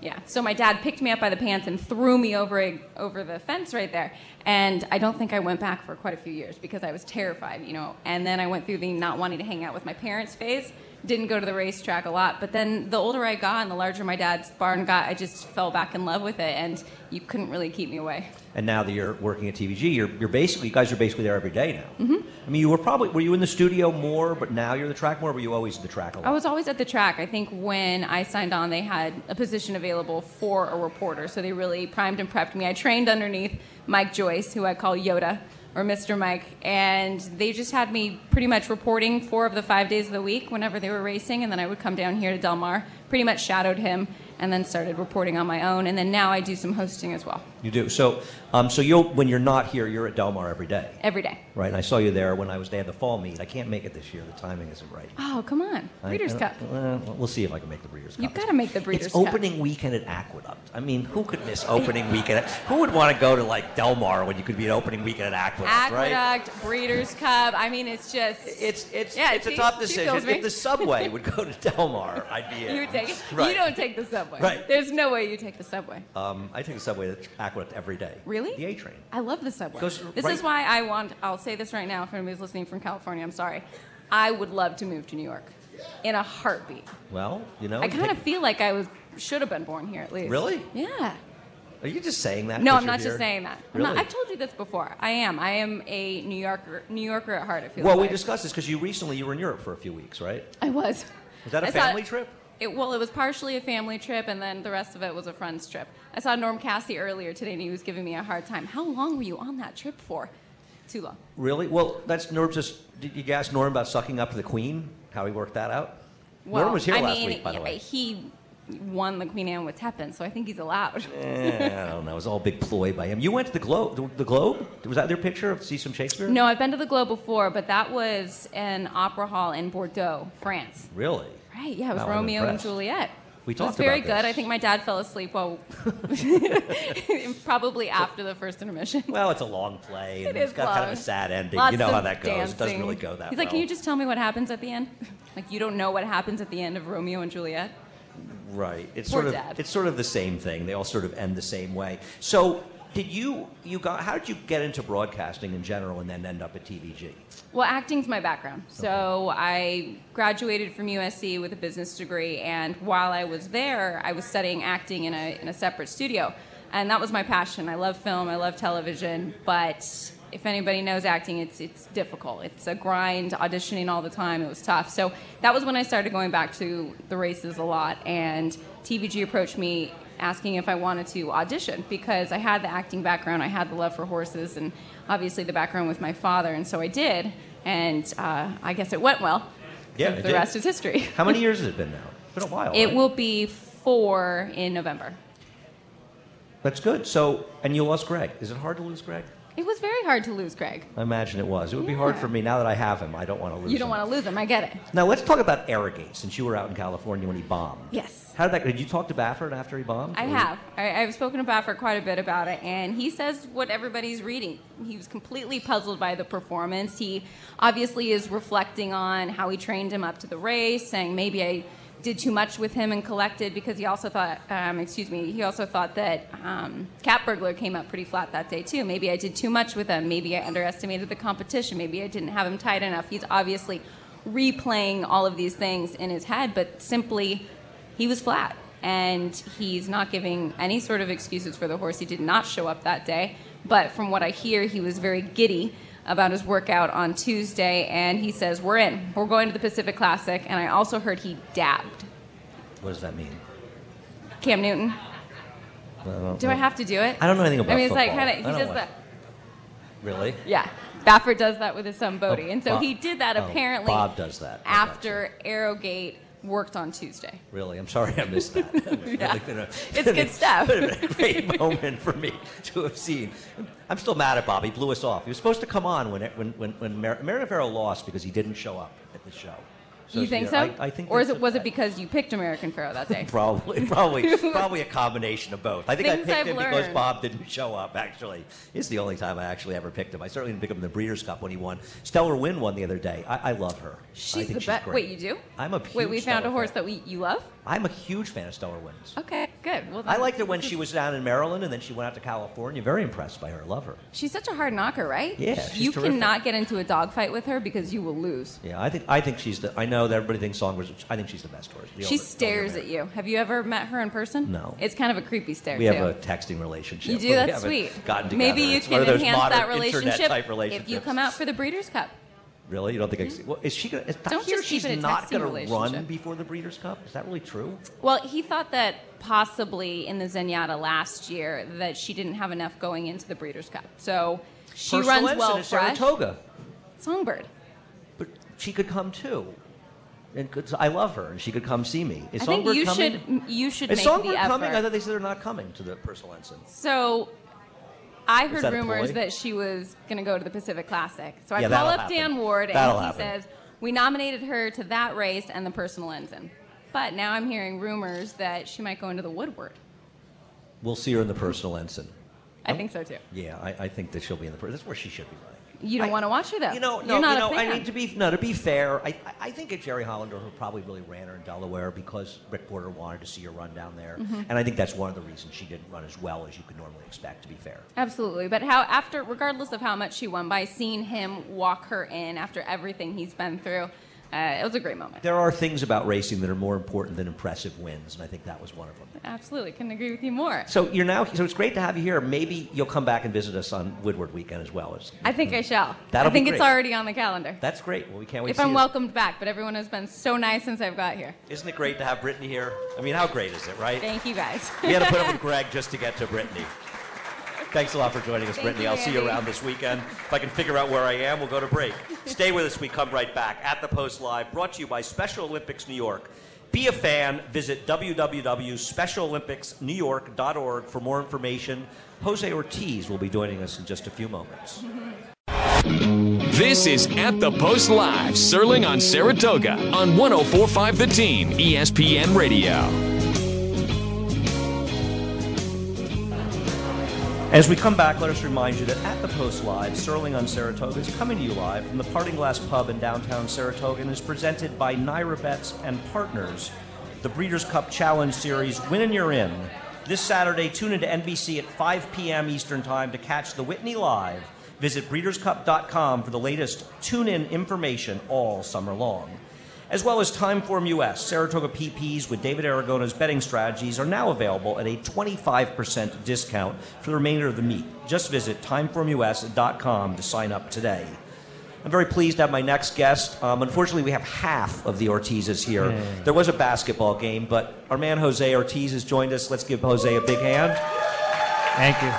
Yeah. So my dad picked me up by the pants and threw me over the fence right there. And I don't think I went back for quite a few years because I was terrified, you know. And then I went through the not wanting to hang out with my parents phase. Didn't go to the racetrack a lot. But then the older I got and the larger my dad's barn got, I just fell back in love with it. And you couldn't really keep me away. And now that you're working at TVG, you're basically, you guys are basically there every day now. Mm-hmm. I mean, were you in the studio more, but now you're the track more, or were you always at the track a lot? I was always at the track. I think when I signed on, they had a position available for a reporter, so they really primed and prepped me. I trained underneath Mike Joyce, who I call Yoda, or Mr. Mike, and they just had me pretty much reporting 4 of the 5 days of the week whenever they were racing, and then I would come down here to Del Mar, pretty much shadowed him, and then started reporting on my own, and then now I do some hosting as well. You do. So when you're not here, you're at Del Mar every day. Every day. Right, and I saw you there when they had the fall meet. I can't make it this year. The timing isn't right. Oh, come on. Breeders' Cup. We'll see if I can make the Breeders' Cup. You've got to make the Breeders' It's Cup. opening weekend at Aqueduct. I mean, who could miss opening weekend? Who would want to go to, like, Del Mar when you could be an opening weekend at Aqueduct, right? Aqueduct, Breeders' Cup. I mean, it's just... It's Yeah, a tough she decision. feels me. If the subway would go to Del Mar, I'd be in. You would take it. Right. You don't take the subway. Right. There's no way you take the subway. I take the subway to Aqueduct every day. Really? The A train. I love the subway. Goes This right- is why I'll say this right now if anybody's listening from California, I'm sorry. I would love to move to New York in a heartbeat. Well, you know. I kind of feel like I should have been born here at least. Really? Yeah. Are you just saying that? No, 'cause I'm you're not here? just saying that. Really? I've told you this before. I am a New Yorker at heart, it feels Well, we like. discussed this because you were in Europe for a few weeks, right? I was. Was that a I saw- family trip? It was partially a family trip, and then the rest of it was a friend's trip. I saw Norm Cassie earlier today, and he was giving me a hard time. How long were you on that trip for? Too long. Really? Well, that's Norm. Did you ask Norm about sucking up to the Queen? How he worked that out? Well, Norm was here I last mean, week, by the way. He won the Queen Anne with Teppan, so I think he's allowed. I don't know. It was all a big ploy by him. You went to the Globe. The Globe? Was that their picture of See Some Shakespeare? No, I've been to the Globe before, but that was an opera hall in Bordeaux, France. Really? Right, yeah, it was Wow, I'm Romeo and impressed. Juliet. We It talked was very about this. good. I think my dad fell asleep while probably after the first intermission. Well, it's a long play, and It it's is got kind of a long. sad ending. Lots You know of how that goes. It doesn't dancing. really go that He's well. like, can you just tell me what happens at the end? Like, you don't know what happens at the end of Romeo and Juliet? Right. It's Poor sort of Dad. it's sort of the same thing. They all sort of end the same way. So, how did you get into broadcasting in general and then end up at TVG? Well, acting's my background. So I graduated from USC with a business degree, and while I was there, I was studying acting in a separate studio. And that was my passion. I love film, I love television, but if anybody knows acting, it's difficult. It's a grind, auditioning all the time. It was tough. So that was when I started going back to the races a lot, and TVG approached me asking if I wanted to audition because I had the acting background, I had the love for horses, and obviously the background with my father, and so I did, and I guess it went well. Yeah, The rest is history. How many years has it been now? It's been a while. It right? will be 4 in November. That's good. So, and you lost Greg. Is it hard to lose Greg? It was very hard to lose Greg. I imagine it was. It would be hard Yeah. for me now that I have him. I don't want to lose him. You don't want to lose him, I get it. Now, let's talk about Arrogate, since you were out in California when he bombed. Yes. How did that go? Did you talk to Baffert after he bombed? I have. I've spoken to Baffert quite a bit about it, and he says what everybody's reading. He was completely puzzled by the performance. He obviously is reflecting on how he trained him up to the race, saying maybe I did too much with him and collected, because he also thought, he also thought that Cat Burglar came up pretty flat that day too. Maybe I did too much with him. Maybe I underestimated the competition. Maybe I didn't have him tight enough. He's obviously replaying all of these things in his head, but simply he was flat. And he's not giving any sort of excuses for the horse. He did not show up that day. But from what I hear, he was very giddy about his workout on Tuesday, and he says, we're in. We're going to the Pacific Classic, and I also heard he dabbed. What does that mean? Cam Newton. Do I have to do it? I don't know anything about I mean, it's like football. kind of, he I does don't that. Really? Yeah. Baffert does that with his son Bodie. Oh, And so Bob- he did that oh, apparently Bob does that. I after Arrowgate worked on Tuesday. Really? I'm sorry I missed that. Yeah. It's It's good stuff. It would have been a great moment for me to have seen. I'm still mad at Bob. He blew us off. He was supposed to come on when Meredith Farrell lost because he didn't show up at the show. You think so? I think or that's was it because you picked American Pharoah that day? Probably a combination of both. I think I Things picked I've him because learned. Bob didn't show up, actually. It's the only time I actually ever picked him. I certainly didn't pick him in the Breeders' Cup when he won. Stellar Wynn won the other day. I love her. I She's think the best. great. Wait, you do? I'm a huge Wait, we found Stellar a horse fan. that you love? I'm a huge fan of Stellar Wynn's. Okay, good. Well, I liked it when she was down in Maryland and then she went out to California. Very impressed by her. Love her. She's such a hard knocker, right? Yeah, she's You terrific. cannot get into a dogfight with her because you will lose. Yeah, I think she's the. I know that everybody thinks Songbirds. I think she's the best horse. She stares at you. Have you ever met her in person? No. It's kind of a creepy stare, We too. have a texting relationship. You do? We That's haven't sweet. Gotten together. Maybe you It's one can of those enhance that modern relationship internet-type if relationships. you come out for the Breeders' Cup. Really? You don't think? Well, is she going to? Don't just keep she's it a not texting going to relationship. run before the Breeders' Cup. Is that really true? Well, he thought that possibly in the Zenyatta last year that she didn't have enough going into the Breeders' Cup. So she First runs Solenson well at fresh. Saratoga, Songbird. but she could come too. And I love her, and she could come see me. Is I think Songbird you coming? should Is make Songbird the effort. coming? I thought they said they're not coming to the Personal Ensign. So I heard that a rumors ploy? that she was going to go to the Pacific Classic. So I Yeah, call that'll up happen. Dan Ward, and That'll he happen. says, we nominated her to that race and the Personal Ensign. But now I'm hearing rumors that she might go into the Woodward. We'll see her in the Personal Ensign. I think so, too. Yeah, I think that she'll be in the. That's where she should be running. You don't want to watch her, though. No, You're not a fan. I mean, to be fair, I think that Jerry Hollander probably really ran her in Delaware because Rick Porter wanted to see her run down there, Mm-hmm. and I think that's one of the reasons she didn't run as well as you could normally expect. To be fair, Absolutely. But regardless of how much she won, by seeing him walk her in after everything he's been through, it was a great moment. there are things about racing that are more important than impressive wins, and I think that was one of them. Absolutely. Couldn't agree with you more. So it's great to have you here. Maybe you'll come back and visit us on Woodward weekend as well. I think I shall. That'll I think be it's great. already on the calendar. That's great. Well, we can't wait If to see I'm you. welcomed back, but everyone has been so nice since I've got here. Isn't it great to have Brittany here? I mean, how great is it, right? Thank you, guys. We had to put up with Greg just to get to Brittany. Thanks a lot for joining us, Thank Brittany. you, I'll see you Andy. around this weekend. If I can figure out where I am, we'll go to break. Stay with us. We come right back. At the Post Live, brought to you by Special Olympics New York. Be a fan. Visit www.specialolympicsnewyork.org for more information. Jose Ortiz will be joining us in just a few moments. This is At the Post Live, Serling on Saratoga on 104.5 The Team, ESPN Radio. As we come back, let us remind you that at the Post Live, Serling on Saratoga is coming to you live from the Parting Glass Pub in downtown Saratoga and is presented by Naira Bets and Partners. The Breeders' Cup Challenge Series, Win and You're In. This Saturday, tune into NBC at 5 p.m. Eastern Time to catch the Whitney live. Visit breederscup.com for the latest tune-in information all summer long. As well as Timeform US, Saratoga PPs with David Aragona's betting strategies are now available at a 25% discount for the remainder of the meet. Just visit timeformus.com to sign up today. I'm very pleased to have my next guest. Unfortunately, we have half of the Ortizes here. There was a basketball game, but our man Jose Ortiz has joined us. Let's give Jose a big hand. Thank you.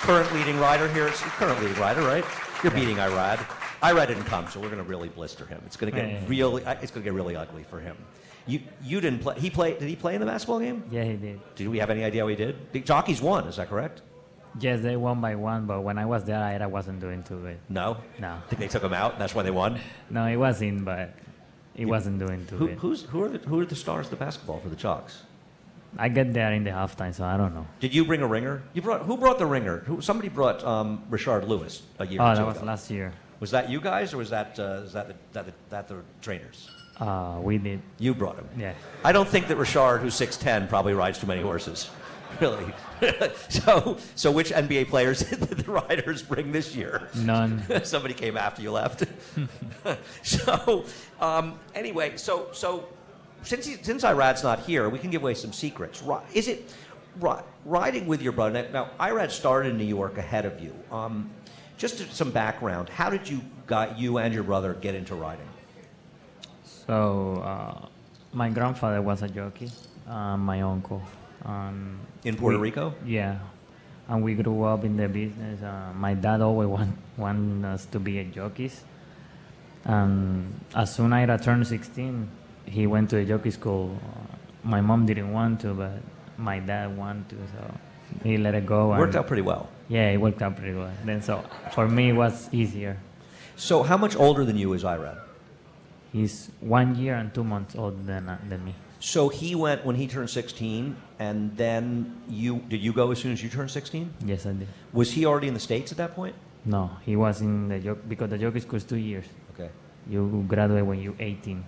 Current leading rider here. It's current leading rider, right? You're beating Irad. Irad didn't come, so we're going to really blister him. It's going to get really ugly for him. You didn't play. Did he play in the basketball game? Yeah, he did. Did we have any idea what he did? The jockeys won. Is that correct? Yes, they won by one, but when I was there, I wasn't doing too good. No. No. Think they took him out, and that's why they won. No, it was in, but he wasn't doing too good. Who are the stars of the basketball for the Chalks? I get there in the halftime, so I don't know. Did you bring a ringer? Who brought the ringer? Somebody brought Richard Lewis a year or two ago. Oh, that was last year. Was that you guys, or was that the trainers? We did. You brought him. Yeah. I don't think that Richard, who's 6'10", probably rides too many horses. Really. So which NBA players did the riders bring this year? None. Somebody came after you left. Anyway, since Irad's not here, we can give away some secrets. Is it riding with your brother? Now, Irad started in New York ahead of you. Just some background. How did you and your brother get into riding? So, my grandfather was a jockey, my uncle. In Puerto Rico? Yeah. And we grew up in the business. My dad always wanted us to be jockeys. And as soon as I turned 16, he went to a jockey school. My mom didn't want to, but my dad wanted to, so he let it go. Worked out pretty well. Yeah, it worked out pretty well. Then, so for me, it was easier. So how much older than you is Irad? He's 1 year and 2 months older than me. So he went when he turned 16, and then did you go as soon as you turned 16? Yes, I did. Was he already in the States at that point? No, he was in because the jockey school is 2 years. Okay. You graduate when you're 18.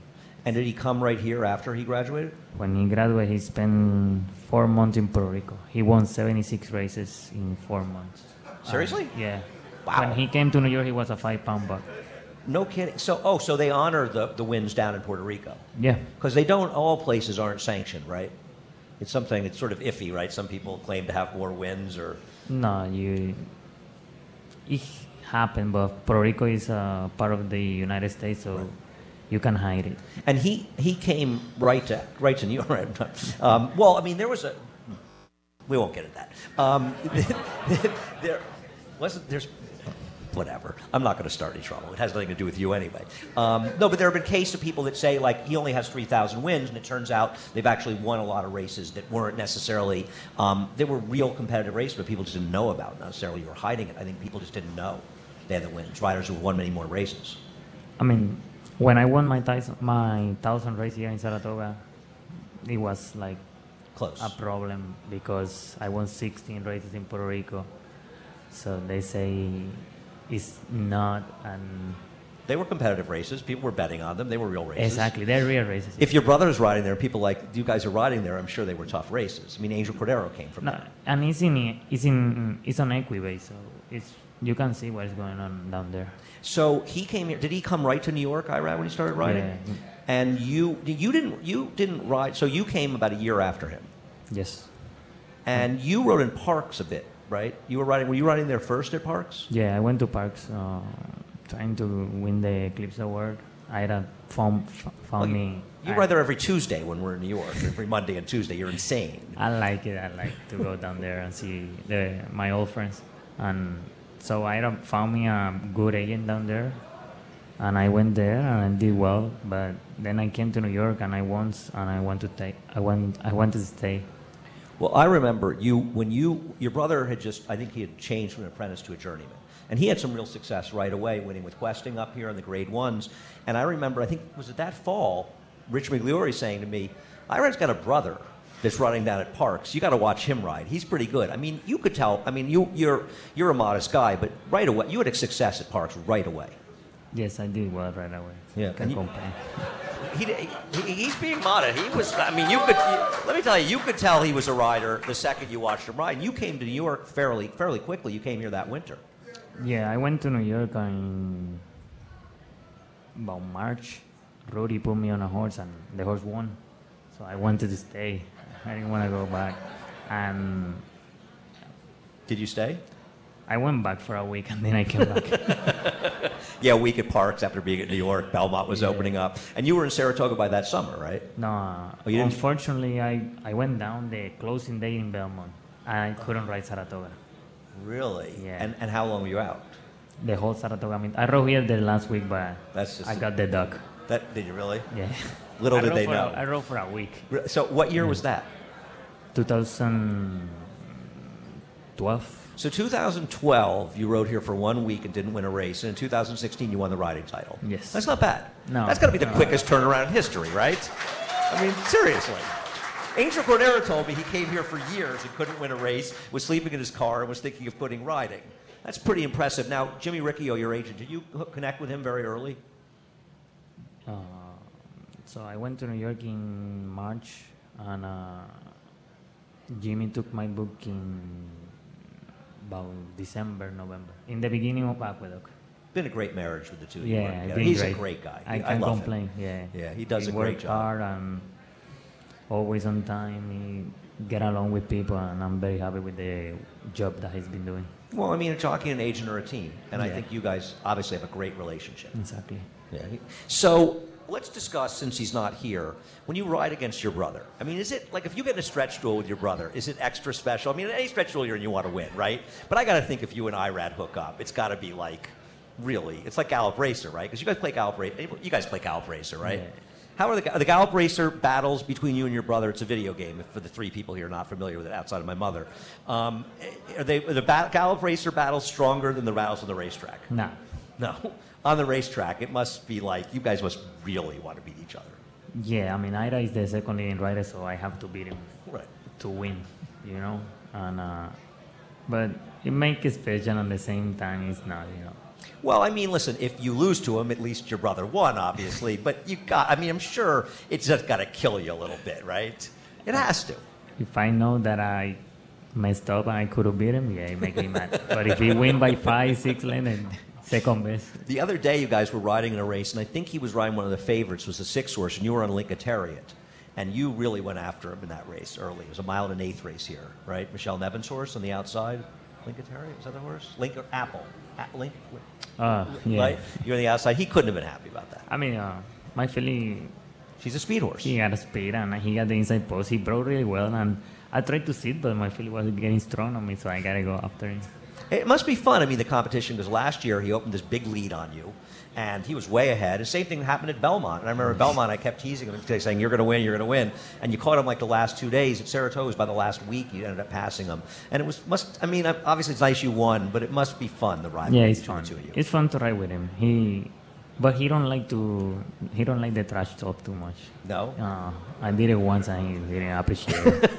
And did he come right here after he graduated? When he graduated, he spent 4 months in Puerto Rico. He won 76 races in 4 months. Seriously? Yeah. Wow. When he came to New York, he was a 5-pound buck. No kidding. So they honor the wins down in Puerto Rico. Yeah. Because all places aren't sanctioned, right? It's sort of iffy, right? Some people claim to have more wins or... No, it happened, but Puerto Rico is part of the United States, so right. You can hide it. And he came right to New York. Well, I mean, there was a... We won't get at that. There's whatever. I'm not going to start any trouble. It has nothing to do with you anyway. No, but there have been cases of people that say, like, he only has 3,000 wins, and it turns out they've actually won a lot of races that weren't necessarily, they were real competitive races, but people just didn't know about. Not necessarily you were hiding it. I think people just didn't know they had the wins. Riders who won many more races. I mean, when I won my 1,000 race here in Saratoga, it was like close. A problem because I won 16 races in Puerto Rico. So they say it's not, and they were competitive races. People were betting on them. They were real races. Exactly, they're real races. If your brother is riding there, people like you guys are riding there. I'm sure they were tough races. I mean, Angel Cordero came from there. And it's on Equibase, so you can see what's going on down there. So he came here. Did he come right to New York, Irad, when he started riding? Yeah. And you didn't ride. So you came about a year after him. Yes. And you rode in Parks a bit, right? Were you riding there first at Parks? Yeah, I went to Parks trying to win the Eclipse Award. Ida found me. You ride there every Tuesday when we're in New York. Every Monday and Tuesday. You're insane. I like it. I like to go down there and see my old friends. And so Ida found me a good agent down there. And I went there and I did well. But then I came to New York and I wanted to stay. Well, I remember your brother had I think he had changed from an apprentice to a journeyman. And he had some real success right away, winning with Questing up here in the grade ones. And I remember, I think, was it that fall, Rich Migliori saying to me, Irad's got a brother that's running down at Parks. You got to watch him ride. He's pretty good. I mean, you could tell. I mean, you're a modest guy, but right away you had a success at Parks right away. Yes, I did well right away. Yeah, Can't complain. He's being modest. He was. I mean, let me tell you, you could tell he was a rider the second you watched him ride. And you came to New York fairly quickly. You came here that winter. Yeah, I went to New York in about March. Rudy put me on a horse, and the horse won. So I wanted to stay. I didn't want to go back. And did you stay? I went back for a week, and then I came back. Yeah, a week at Parks after being at New York. Belmont was opening up. And you were in Saratoga by that summer, right? No, you didn't? Unfortunately, I went down the closing day in Belmont, and I couldn't ride Saratoga. Really? Yeah. And how long were you out? The whole Saratoga. I mean, I rode here the last week, but I got the duck. Did you really? Yeah. Little did they know. I rode for a week. So what year was that? 2012. So 2012, you rode here for 1 week and didn't win a race. And in 2016, you won the riding title. Yes. That's not bad. No. That's got to be the quickest turnaround in history, right? I mean, seriously. Angel Cordero told me he came here for years and couldn't win a race, was sleeping in his car, and was thinking of quitting riding. That's pretty impressive. Now, Jimmy Riccio, your agent, did you connect with him very early? So I went to New York in March, and Jimmy took my book in about December, November, in the beginning of Aqueduct. Been a great marriage with the two of you. Yeah, he's a great guy. I can't love complain. Him. Yeah, he does he a great job. Hard and always on time. He get along with people, and I'm very happy with the job that he's been doing. Well, I mean, a jockey and an agent are a team, and I think you guys obviously have a great relationship. Exactly. Yeah. So let's discuss, since he's not here, when you ride against your brother. I mean, is it like if you get in a stretch duel with your brother, is it extra special? I mean, any stretch duel you're in, you want to win, right? But I got to think if you and Irad hook up, it's got to be like really. It's like Gallop Racer, right? Because you guys play Gallop Racer. You guys play Gallop Racer, right? Yeah. How are the Gallop Racer battles between you and your brother? It's a video game, for the three people here not familiar with it outside of my mother. Are the Gallop Racer battles stronger than the battles on the racetrack? No. No. On the racetrack, it must be like you guys must really want to beat each other. Yeah, I mean, Ira is the second leading rider, so I have to beat him to win, you know? And but it makes it special, and at the same time, it's not, you know. Well, I mean, listen, if you lose to him, at least your brother won, obviously. But I'm sure it's just got to kill you a little bit, right? It has to. If I know that I messed up and I could have beat him, yeah, it makes me mad. But if he win by 5, 6 lengths, second best. The other day, you guys were riding in a race, and I think he was riding one of the favorites, was the 6-horse, and you were on Linkatariat. And you really went after him in that race early. It was a 1 1/8 race here, right? Michelle Nevin's horse on the outside. Linkatariat, was that the horse? Link or Apple? Link? Yeah. Right? You're on the outside. He couldn't have been happy about that. I mean, my filly... She's a speed horse. He got a speed, and he got the inside post. He broke really well, and I tried to sit, but my filly was getting strong on me, so I got to go after him. It must be fun, I mean, the competition, because last year he opened this big lead on you, and he was way ahead. The same thing happened at Belmont. And I remember at Belmont, I kept teasing him, saying, you're going to win, you're going to win. And you caught him like the last 2 days. At Saratoga, by the last week, you ended up passing him. And it was, obviously it's nice you won, but it must be fun, the rivalry. Yeah, it's fun. The two of you. It's fun to ride with him. But he don't like the trash talk too much. No? I did it once, and he didn't appreciate it.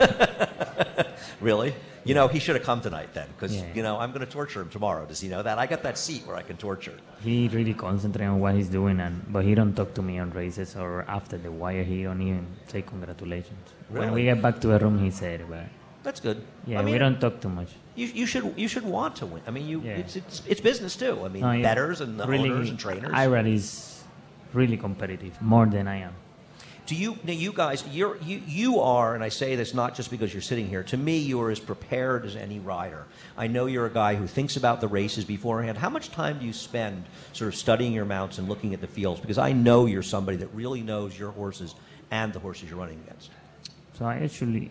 Really? You know, he should have come tonight then, because, I'm going to torture him tomorrow. Does he know that? I got that seat where I can torture. He really concentrates on what he's doing, but he don't talk to me on races or after the wire. He don't even say congratulations. Really? When we get back to the room, he said, but... That's good. Yeah, we don't talk too much. You should want to win. I mean, it's business too. I mean, bettors and the owners and trainers. Irad is really competitive, more than I am. Do you guys, you are, and I say this not just because you're sitting here, to me you are as prepared as any rider. I know you're a guy who thinks about the races beforehand. How much time do you spend sort of studying your mounts and looking at the fields? Because I know you're somebody that really knows your horses and the horses you're running against. So I actually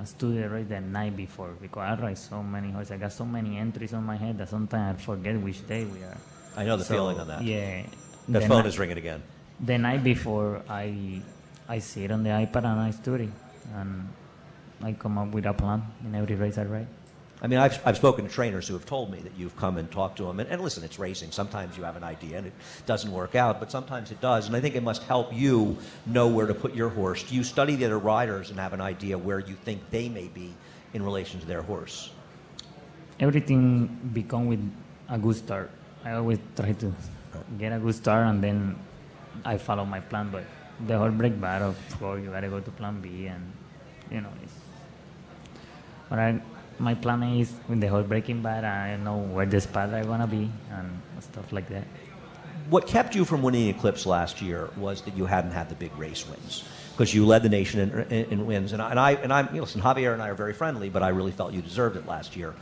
study the race the night before, because I ride so many horses. I got so many entries on my head that sometimes I forget which day we are. I know the feeling on that. Yeah. The phone is ringing again. The night before, I sit on the iPad and I study, and I come up with a plan in every race I ride. I mean, I've spoken to trainers who have told me that you've come and talked to them. And listen, it's racing. Sometimes you have an idea and it doesn't work out, but sometimes it does. And I think it must help you know where to put your horse. Do you study the other riders and have an idea where you think they may be in relation to their horse? Everything become with a good start. I always try to get a good start and then I follow my plan. But the whole break bad, of course, you gotta go to plan B, and you know. But my plan is with the whole breaking bad, I know where the spot I wanna be and stuff like that. What kept you from winning Eclipse last year was that you hadn't had the big race wins, because you led the nation in wins. And listen, Javier and I are very friendly, but I really felt you deserved it last year.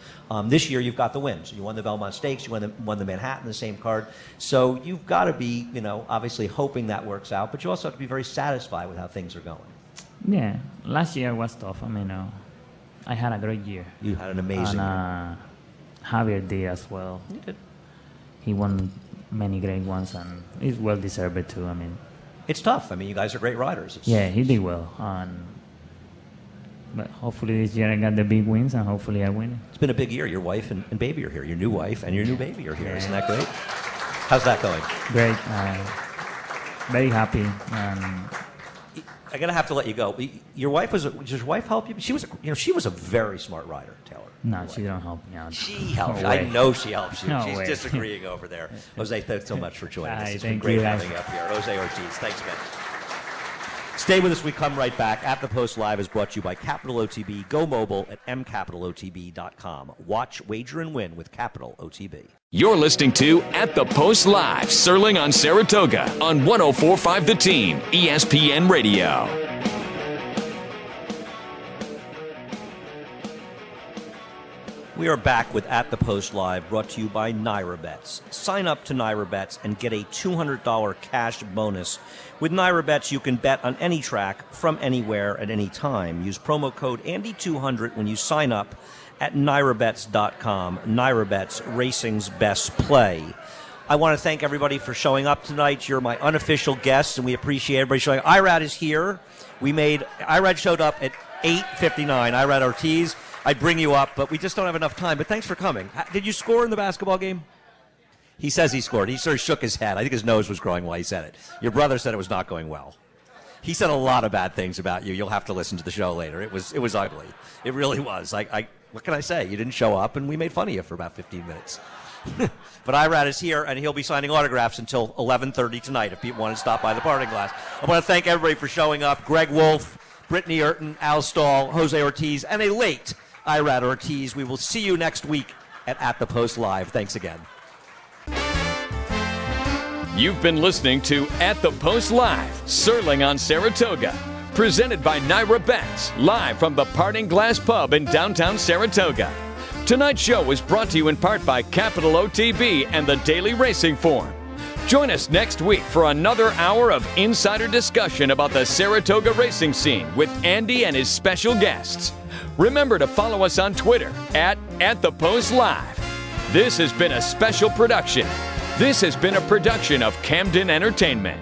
This year you've got the wins. You won the Belmont Stakes, you won the Manhattan, the same card. So you've got to be, obviously hoping that works out, but you also have to be very satisfied with how things are going. Yeah, last year was tough. I mean, I had a great year. You had an amazing year. Javier did as well. He did. He won many great ones, and he's well deserved too. I mean, it's tough. I mean, you guys are great riders. Yeah, he did well. But hopefully this year I got the big wins, and hopefully I win. It's been a big year. Your wife and baby are here. Your new wife and your new baby are here. Yeah. Isn't that great? How's that going? Great. Very happy. I'm gonna have to let you go. Your wife does your wife help you? She was a very smart rider, Taylor. No, she don't help me out. She helps you. I know she helps you. No She's way. disagreeing over there. Jose, thanks so much for joining us. It's been thank great you, having you up here. Jose Ortiz, thanks, man. Stay with us. We come right back. At the Post Live is brought to you by Capital OTB. Go mobile at mcapitalotb.com. Watch, wager, and win with Capital OTB. You're listening to At the Post Live, Serling on Saratoga on 104.5 The Team, ESPN Radio. We are back with At the Post Live, brought to you by Naira Bets. Sign up to Naira Bets and get a $200 cash bonus. With Naira Bets, you can bet on any track from anywhere at any time. Use promo code Andy200 when you sign up at NairaBets.com. Naira Bets, racing's best play. I want to thank everybody for showing up tonight. You're my unofficial guests, and we appreciate everybody showing up. Irad is here. Irad showed up at 8:59. Irad Ortiz. I'd bring you up, but we just don't have enough time. But thanks for coming. Did you score in the basketball game? He says he scored. He sort of shook his head. I think his nose was growing while he said it. Your brother said it was not going well. He said a lot of bad things about you. You'll have to listen to the show later. It was ugly. It really was. What can I say? You didn't show up, and we made fun of you for about 15 minutes. But Irad is here, and he'll be signing autographs until 11:30 tonight if people want to stop by the parting glass. I want to thank everybody for showing up. Greg Wolf, Brittany Urton, Al Stahl, Jose Ortiz, and a late Irad Ortiz. We will see you next week at the Post Live. Thanks again. You've been listening to At the Post Live, Serling on Saratoga. Presented by Naira Bets, live from the Parting Glass Pub in downtown Saratoga. Tonight's show was brought to you in part by Capital OTB and the Daily Racing Form. Join us next week for another hour of insider discussion about the Saratoga racing scene with Andy and his special guests. Remember to follow us on Twitter at the Post Live. This has been a special production. This has been a production of Camden Entertainment.